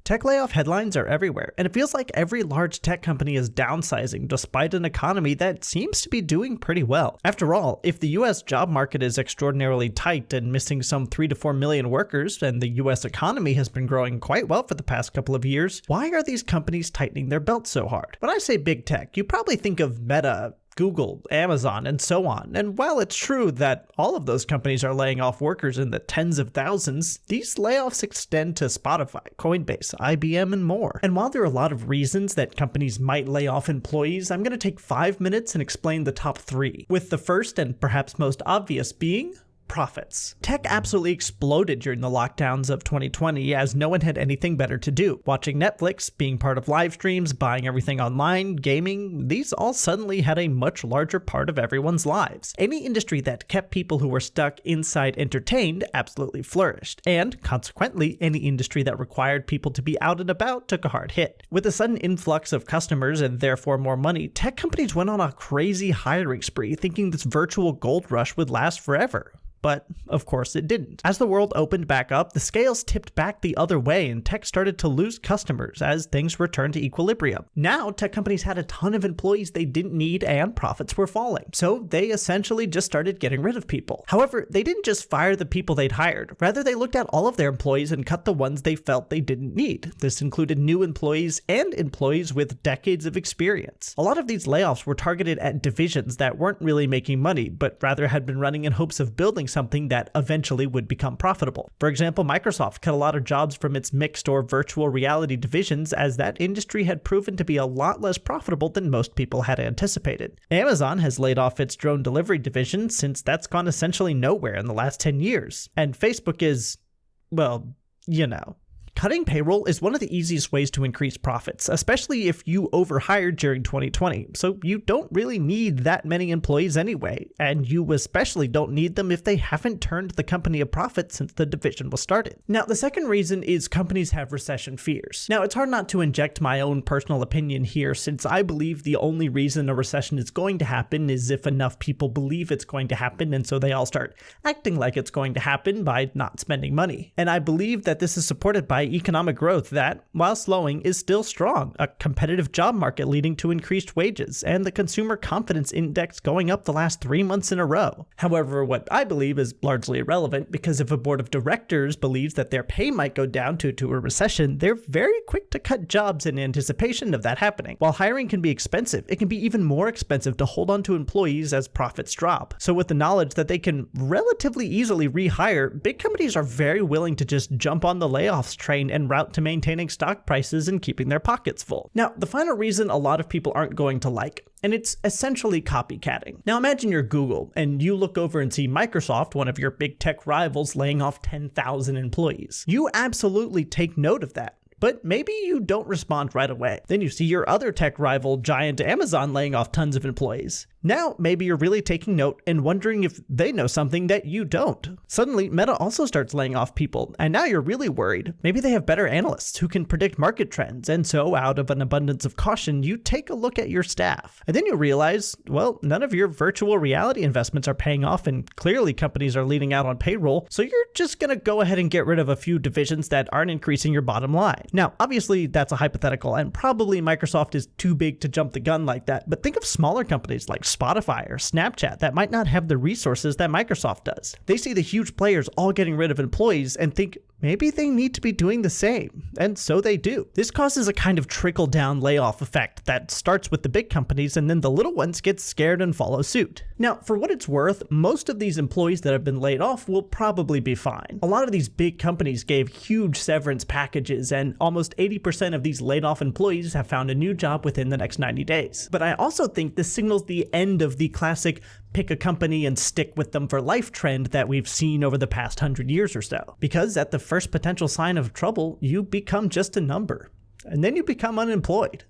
Tech layoff headlines are everywhere, and it feels like every large tech company is downsizing despite an economy that seems to be doing pretty well. After all, if the US job market is extraordinarily tight and missing some 3 to 4 million workers, and the US economy has been growing quite well for the past couple of years, why are these companies tightening their belts so hard? When I say big tech, you probably think of Meta, Google, Amazon, and so on. And while it's true that all of those companies are laying off workers in the tens of thousands, these layoffs extend to Spotify, Coinbase, IBM, and more. And while there are a lot of reasons that companies might lay off employees, I'm going to take 5 minutes and explain the top 3, with the first and perhaps most obvious being profits. Tech absolutely exploded during the lockdowns of 2020 as no one had anything better to do. Watching Netflix, being part of live streams, buying everything online, gaming, these all suddenly had a much larger part of everyone's lives. Any industry that kept people who were stuck inside entertained absolutely flourished, and consequently, any industry that required people to be out and about took a hard hit. With a sudden influx of customers and therefore more money, tech companies went on a crazy hiring spree, thinking this virtual gold rush would last forever. But of course it didn't. As the world opened back up, the scales tipped back the other way and tech started to lose customers as things returned to equilibrium. Now, tech companies had a ton of employees they didn't need and profits were falling. So they essentially just started getting rid of people. However, they didn't just fire the people they'd hired. Rather, they looked at all of their employees and cut the ones they felt they didn't need. This included new employees and employees with decades of experience. A lot of these layoffs were targeted at divisions that weren't really making money, but rather had been running in hopes of building something that eventually would become profitable. For example, Microsoft cut a lot of jobs from its mixed or virtual reality divisions as that industry had proven to be a lot less profitable than most people had anticipated. Amazon has laid off its drone delivery division since that's gone essentially nowhere in the last 10 years. And Facebook is, well, you know. Cutting payroll is one of the easiest ways to increase profits, especially if you overhired during 2020, so you don't really need that many employees anyway, and you especially don't need them if they haven't turned the company a profit since the division was started. Now, the second reason is companies have recession fears. Now, it's hard not to inject my own personal opinion here, since I believe the only reason a recession is going to happen is if enough people believe it's going to happen, and so they all start acting like it's going to happen by not spending money. And I believe that this is supported by economic growth that, while slowing, is still strong, a competitive job market leading to increased wages, and the consumer confidence index going up the last 3 months in a row. However, what I believe is largely irrelevant, because if a board of directors believes that their pay might go down due to a recession, they're very quick to cut jobs in anticipation of that happening. While hiring can be expensive, it can be even more expensive to hold on to employees as profits drop. So with the knowledge that they can relatively easily rehire, big companies are very willing to just jump on the layoffs train and route to maintaining stock prices and keeping their pockets full. Now, the final reason a lot of people aren't going to like, and it's essentially copycatting. Now imagine you're Google and you look over and see Microsoft, one of your big tech rivals, laying off 10,000 employees. You absolutely take note of that. But maybe you don't respond right away. Then you see your other tech rival, giant Amazon, laying off tons of employees. Now, maybe you're really taking note and wondering if they know something that you don't. Suddenly, Meta also starts laying off people, and now you're really worried. Maybe they have better analysts who can predict market trends, and so out of an abundance of caution, you take a look at your staff. And then you realize, well, none of your virtual reality investments are paying off, and clearly companies are leading out on payroll, so you're just gonna go ahead and get rid of a few divisions that aren't increasing your bottom line. Now, obviously, that's a hypothetical, and probably Microsoft is too big to jump the gun like that, but think of smaller companies like Spotify or Snapchat that might not have the resources that Microsoft does. They see the huge players all getting rid of employees and think maybe they need to be doing the same, and so they do. This causes a kind of trickle-down layoff effect that starts with the big companies and then the little ones get scared and follow suit. Now, for what it's worth, most of these employees that have been laid off will probably be fine. A lot of these big companies gave huge severance packages, and almost 80% of these laid off employees have found a new job within the next 90 days. But I also think this signals the end of the classic pick a company and stick with them for life trend that we've seen over the past 100 years or so. Because at the first potential sign of trouble, you become just a number. And then you become unemployed.